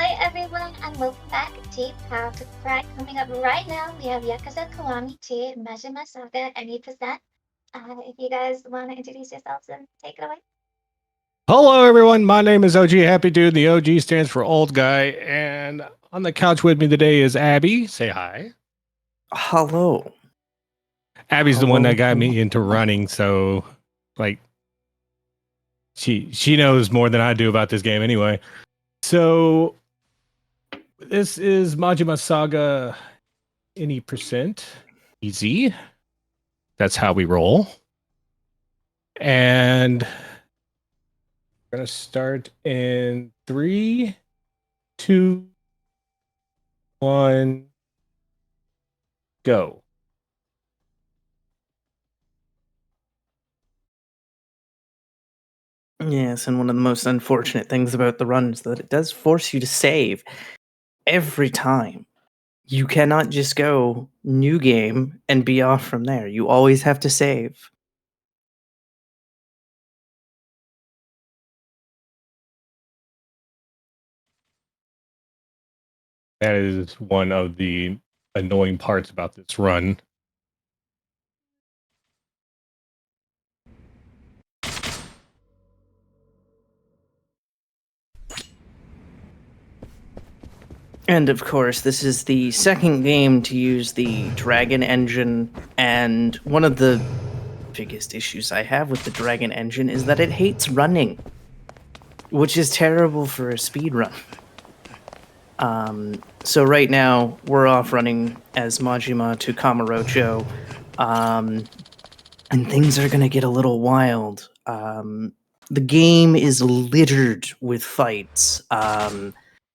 Hi everyone, and welcome back to How to Crack. Coming up right now, we have Yakuza Kiwami 2, Majima Saga, any percent. If you guys want to introduce yourselves and take it away. Hello, everyone. My name is OGhappydude. The OG stands for old guy. And on the couch with me today is Abby. Say hi. Hello. Abby's the one that got me into running. So, like, she knows more than I do about this game anyway. So, this is Majima Saga any percent easy. That's how we roll. And we're going to start in 3, 2, 1, go. Yes, and one of the most unfortunate things about the run is that it does force you to save every time. You cannot just go new game and be off from there. You always have to save. That is one of the annoying parts about this run. And of course, this is the second game to use the Dragon engine, and one of the biggest issues I have with the Dragon engine is that it hates running, which is terrible for a speedrun. So right now, we're off running as Majima to Kamurocho, and things are going to get a little wild. The game is littered with fights.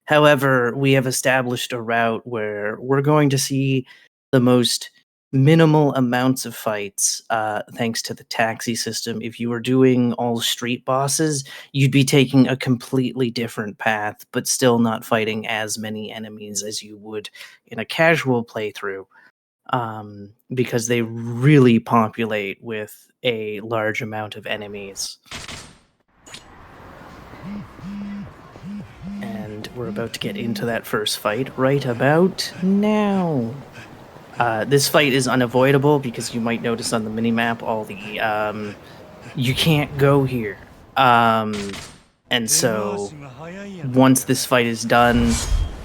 However, we have established a route where we're going to see the most minimal amounts of fights thanks to the taxi system. If you were doing all street bosses, you'd be taking a completely different path, but still not fighting as many enemies as you would in a casual playthrough, because they really populate with a large amount of enemies. And we're about to get into that first fight right about now. This fight is unavoidable because you might notice on the minimap all the you can't go here. And so once this fight is done,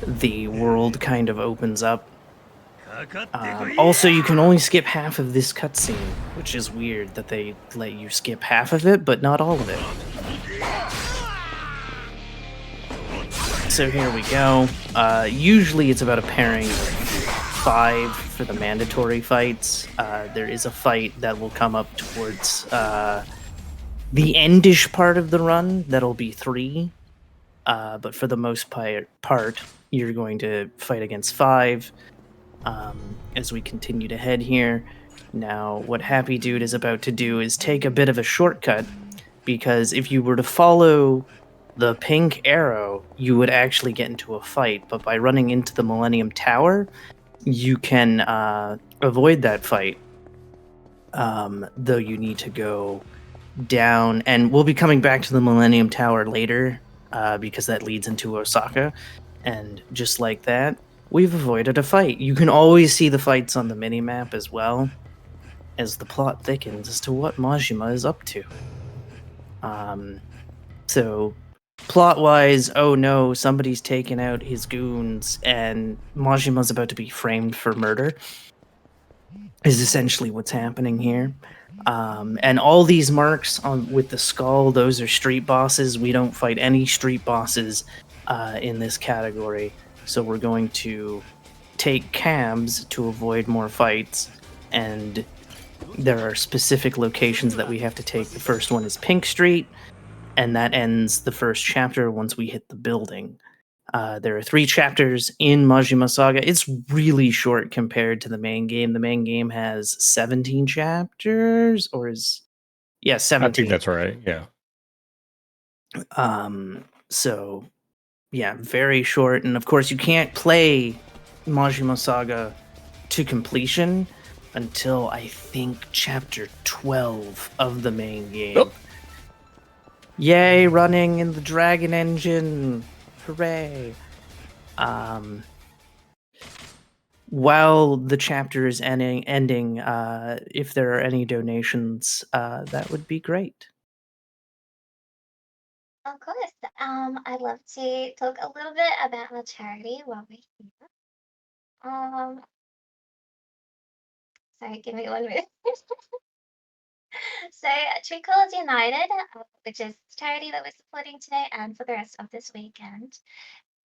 the world kind of opens up. Also, you can only skip half of this cutscene, which is weird that they let you skip half of it, but not all of it. So here we go. Usually it's about a pairing of 5 for the mandatory fights. There is a fight that will come up towards the endish part of the run that'll be 3. But for the most part, you're going to fight against 5 as we continue to head here. Now, what OGhappydude is about to do is take a bit of a shortcut, because if you were to follow the pink arrow, you would actually get into a fight, but by running into the Millennium Tower, you can avoid that fight, though you need to go down, and we'll be coming back to the Millennium Tower later, because that leads into Osaka, and just like that, we've avoided a fight. You can always see the fights on the minimap as well, as the plot thickens as to what Majima is up to. So plot-wise, oh no, somebody's taken out his goons, and Majima's about to be framed for murder, is essentially what's happening here. And all these marks with the skull, those are street bosses. We don't fight any street bosses in this category, so we're going to take cabs to avoid more fights, and there are specific locations that we have to take. The first one is Pink Street, and that ends the first chapter once we hit the building. There are 3 chapters in Majima Saga. It's really short compared to the main game. The main game has 17 chapters, or 17. I think that's right, yeah. So, yeah, very short. And of course, you can't play Majima Saga to completion until, I think, chapter 12 of the main game. Oh. Yay, running in the Dragon engine! Hooray! While the chapter is ending, if there are any donations, that would be great. Of course. I'd love to talk a little bit about our charity while we're here. Sorry, give me 1 minute. So, Tree Callers United, which is the charity that we're supporting today and for the rest of this weekend,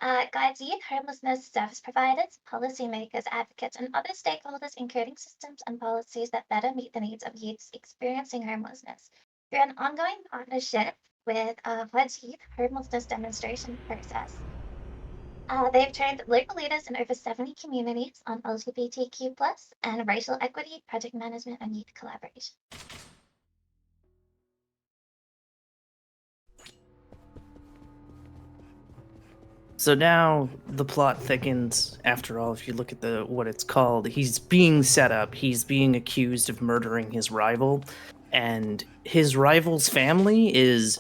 guides youth homelessness service providers, policymakers, advocates, and other stakeholders in creating systems and policies that better meet the needs of youths experiencing homelessness through an ongoing partnership with HUD's Youth Homelessness Demonstration Process. They've trained local leaders in over 70 communities on LGBTQ+ and racial equity, project management, and youth collaboration. So now the plot thickens. After all, if you look at what it's called, he's being set up. He's being accused of murdering his rival, and his rival's family is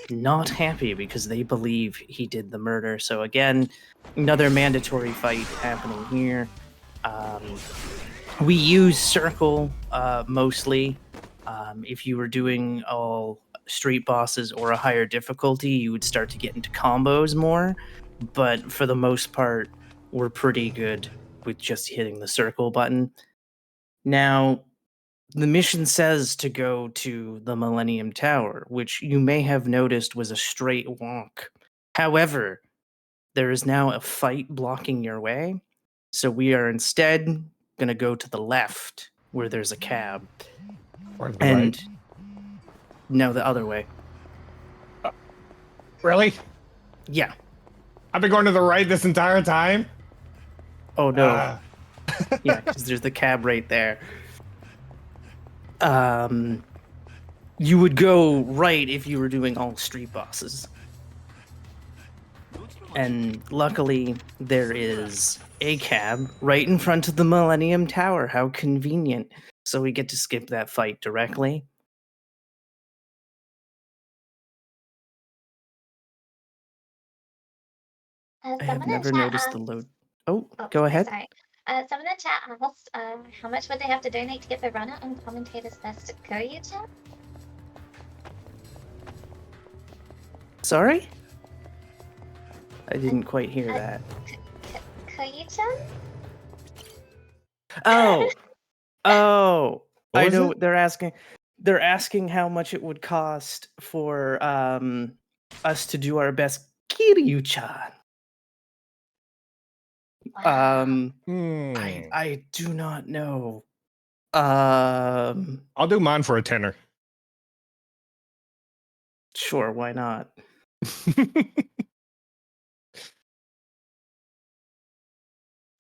not happy because they believe he did the murder. So again, another mandatory fight happening here. We use circle mostly. If you were doing all street bosses or a higher difficulty, you would start to get into combos more. But for the most part, we're pretty good with just hitting the circle button. Now, the mission says to go to the Millennium Tower, which you may have noticed was a straight walk. However, there is now a fight blocking your way, so we are instead going to go to the left, where there's a cab. Or the And right. no, the other way. Really? Yeah. I've been going to the right this entire time? Oh, no. Yeah, because there's the cab right there. You would go right if you were doing all street bosses. And luckily, there is a cab right in front of the Millennium Tower. How convenient. So we get to skip that fight directly. I have never noticed the load. Oh, go ahead. Sorry. Some in the chat asked how much would they have to donate to get the runner and commentator's best Koyu chat? Sorry? I didn't quite hear that. Koyu-chan? Oh. Oh. What I was know it? they're asking how much it would cost for us to do our best Kiryu-chan. Wow. I do not know. I'll do mine for a tenner. Sure, why not?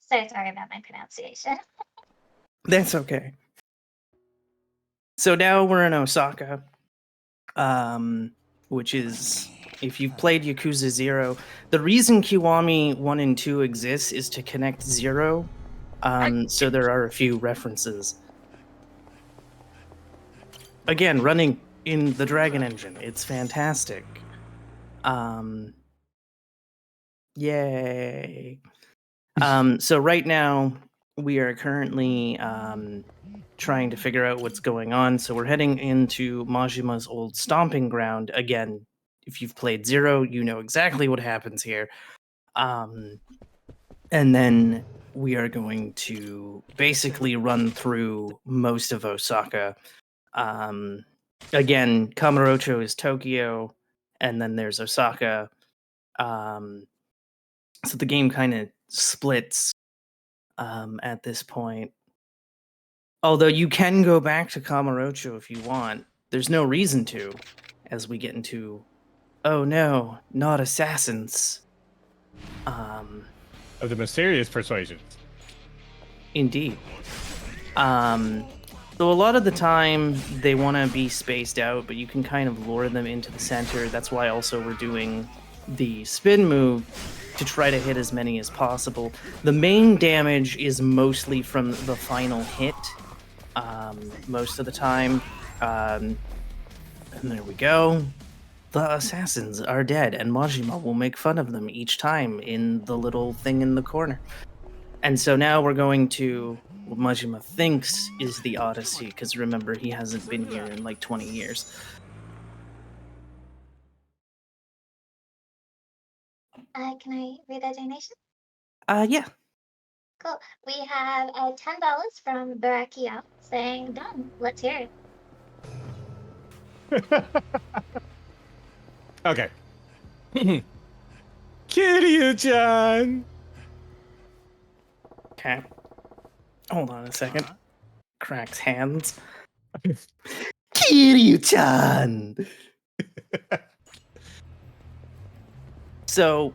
So sorry about my pronunciation. That's okay. So now we're in Osaka, which is, if you've played Yakuza 0, the reason Kiwami 1 and 2 exists is to connect 0. So there are a few references. Again, running in the Dragon Engine. It's fantastic. Yay. So right now, we are currently trying to figure out what's going on. So we're heading into Majima's old stomping ground. Again, if you've played 0, you know exactly what happens here. And then we are going to basically run through most of Osaka. Again, Kamurocho is Tokyo, and then there's Osaka. So the game kind of splits at this point. Although you can go back to Kamurocho if you want. There's no reason to, as we get into, oh no, not assassins. Of the mysterious persuasions. Indeed. So a lot of the time they want to be spaced out, but you can kind of lure them into the center. That's why also we're doing the spin move to try to hit as many as possible. The main damage is mostly from the final hit, most of the time. And there we go. the assassins are dead, and Majima will make fun of them each time in the little thing in the corner. And so now we're going to what Majima thinks is the Odyssey, because remember, he hasn't been here in like 20 years. Can I read that donation? Yeah. Cool. We have $10 from Barakia saying, done. Let's hear it. Okay. Kiryu-chan! Okay. Hold on a second. Cracks hands. Kiryu-chan! So,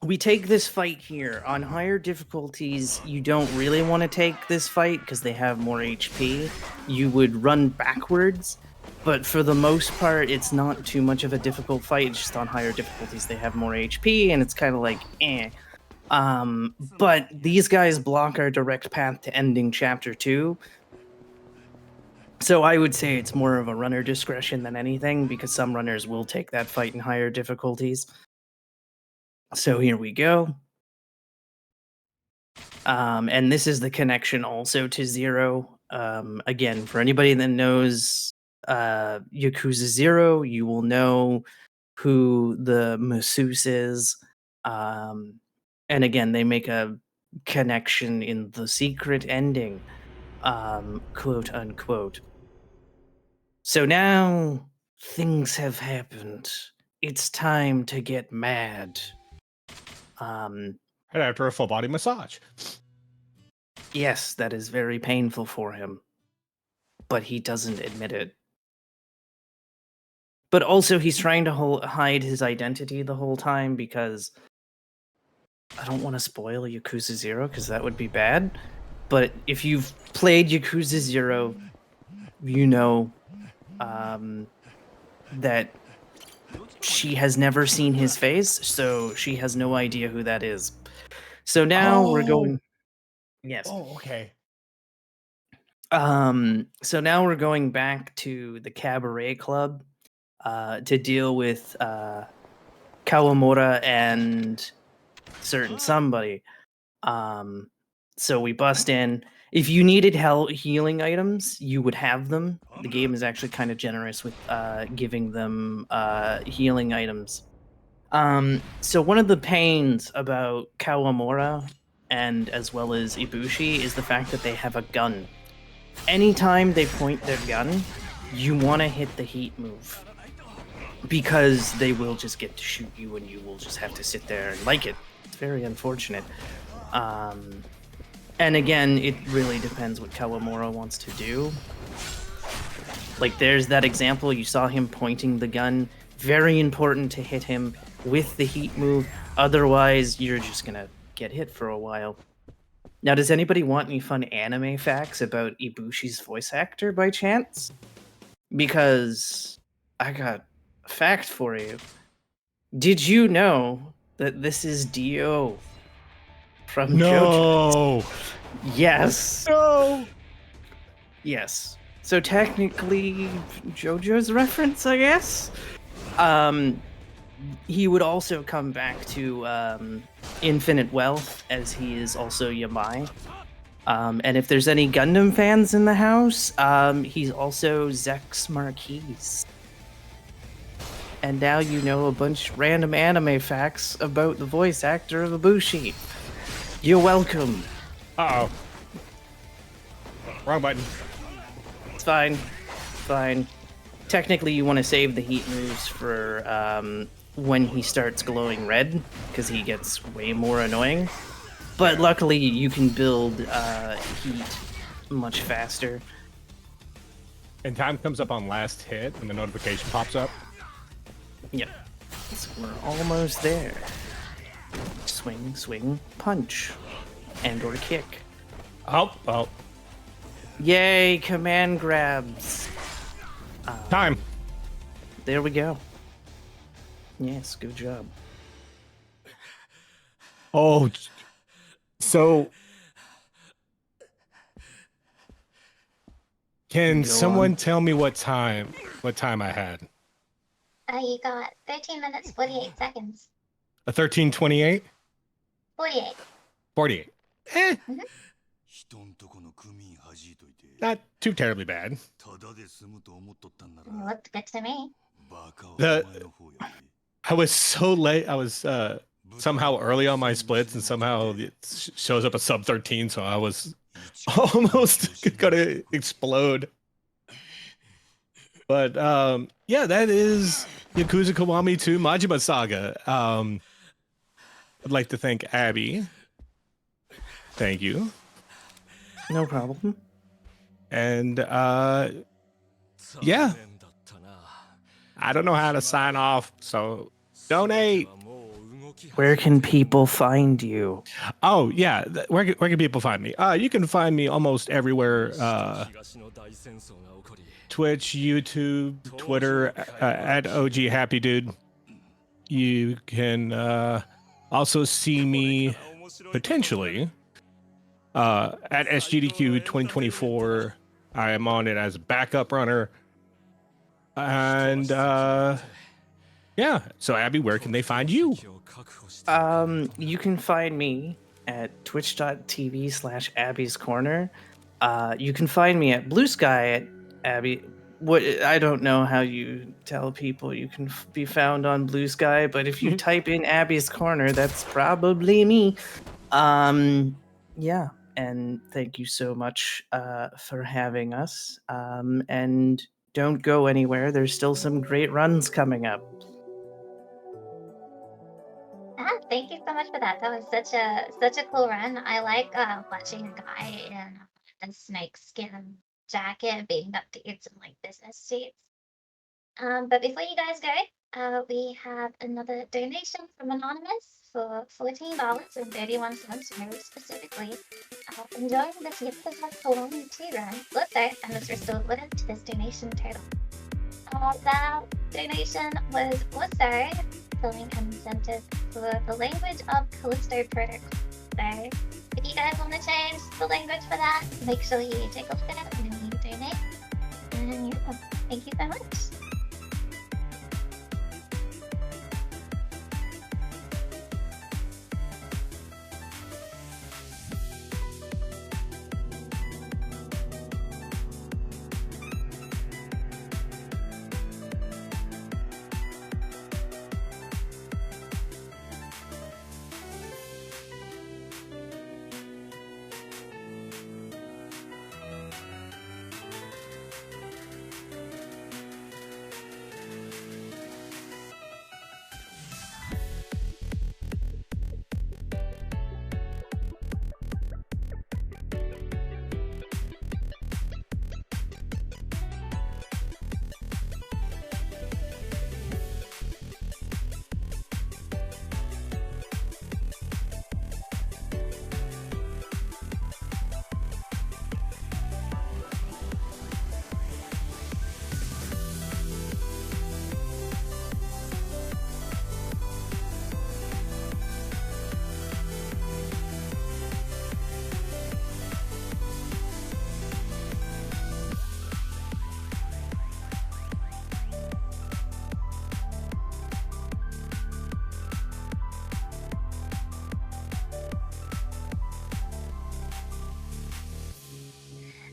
we take this fight here. On higher difficulties, you don't really want to take this fight because they have more HP. You would run backwards, but for the most part, it's not too much of a difficult fight. It's just on higher difficulties, they have more HP, and it's kind of like, eh. But these guys block our direct path to ending Chapter 2. So I would say it's more of a runner discretion than anything, because some runners will take that fight in higher difficulties. So here we go. And this is the connection also to Zero. Again, for anybody that knows Yakuza 0, you will know who the masseuse is. And again, they make a connection in the secret ending, quote unquote. So now things have happened. It's time to get mad. And after a full body massage. Yes, that is very painful for him, but he doesn't admit it. But also, he's trying to hide his identity the whole time, because I don't want to spoil Yakuza 0 because that would be bad. But if you've played Yakuza 0, you know that she has never seen his face, so she has no idea who that is. So now we're going. Yes. Oh, okay. So now we're going back to the Cabaret Club to deal with Kawamura and certain somebody. So we bust in. If you needed healing items, you would have them. The game is actually kind of generous with giving them healing items. So one of the pains about Kawamura and as well as Ibushi is the fact that they have a gun. Anytime they point their gun, you want to hit the heat move, because they will just get to shoot you and you will just have to sit there and like it. It's very unfortunate. And again, it really depends what Kawamura wants to do. Like, there's that example, you saw him pointing the gun. Very important to hit him with the heat move, otherwise you're just gonna get hit for a while. Now, does anybody want any fun anime facts about Ibushi's voice actor by chance? Because I got a fact for you. Did you know that this is Dio from JoJo? No! Yes. No! Yes. So technically, JoJo's reference, I guess. He would also come back to Infinite Wealth, as he is also Yamai. And if there's any Gundam fans in the house, he's also Zex Marquise. And now you know a bunch of random anime facts about the voice actor of Ibushi. You're welcome. Uh-oh. Wrong button. It's fine. Fine. Technically, you want to save the heat moves for when he starts glowing red, because he gets way more annoying. But luckily, you can build heat much faster. And time comes up on last hit when the notification pops up. Yep. So we're almost there. Swing, swing, punch. And or kick. Oh, well. Yay, command grabs. Time. There we go. Yes, good job. Oh, so can Go someone on. tell me what time I had? You got 13 minutes, 48 seconds. A 13:28? 48. 48. Eh, Mhm. not too terribly bad. It looked good to me. I was so late. I was somehow early on my splits, and somehow it shows up a sub 13, so I was almost gonna explode. But yeah, that is Yakuza Kiwami 2 Majima Saga. I'd like to thank Abby. Thank you. No problem. And yeah, I don't know how to sign off, so donate. Where can people find you? Oh yeah, where can people find me? You can find me almost everywhere. Twitch, YouTube, Twitter, at OGhappydude. You can also see me potentially at SGDQ 2024. I am on it as a backup runner. And yeah, so Abby, where can they find you? You can find me at twitch.tv/Abby's Corner. You can find me at Blue Sky at Abby. What I don't know how you tell people you can be found on Blue Sky, but if you type in Abby's Corner, that's probably me. Yeah, and thank you so much for having us. And don't go anywhere. There's still some great runs coming up. Thank you so much for that. That was such a cool run. I like watching a guy in a snake skin jacket being up to eat some like business seats. But before you guys go, we have another donation from Anonymous for $14.31 very specifically. Enjoying this Yakuza Kiwami 2 run. Luther and was restored with to this donation total. That donation was also filling an incentive for the language of Callisto Protocol. So if you guys want to change the language for that, make sure you take a look at it and then you donate. And yeah, thank you so much.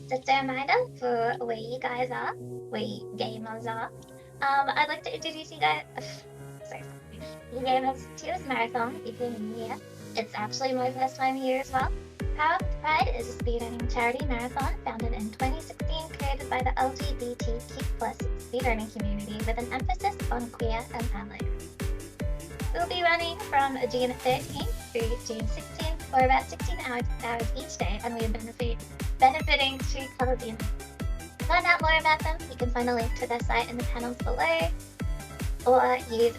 Just a reminder for where you guys are, where you gamers are. I'd like to introduce you guys. Sorry, you gamers to this marathon if you're new here. It's actually my first time here as well. Power of Pride is a speedrunning charity marathon founded in 2016, created by the LGBTQ+ speedrunning community with an emphasis on queer and allies. We'll be running from June 13th through June 16th for about 16 hours each day, and we are benefiting to colored units. To find out more about them, you can find a link to their site in the panels below, or use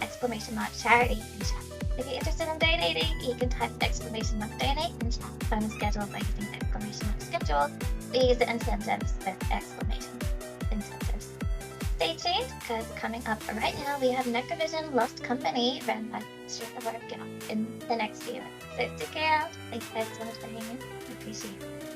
!charity in chat. If you're interested in donating, you can type !donate in chat. Phone schedule by using !schedule. We use the incentives with exclamation incentives. Stay tuned, because coming up right now, we have Necrovision Lost Company run by Street in the next few minutes. So stick around. Thank you guys so much for hanging. I appreciate it.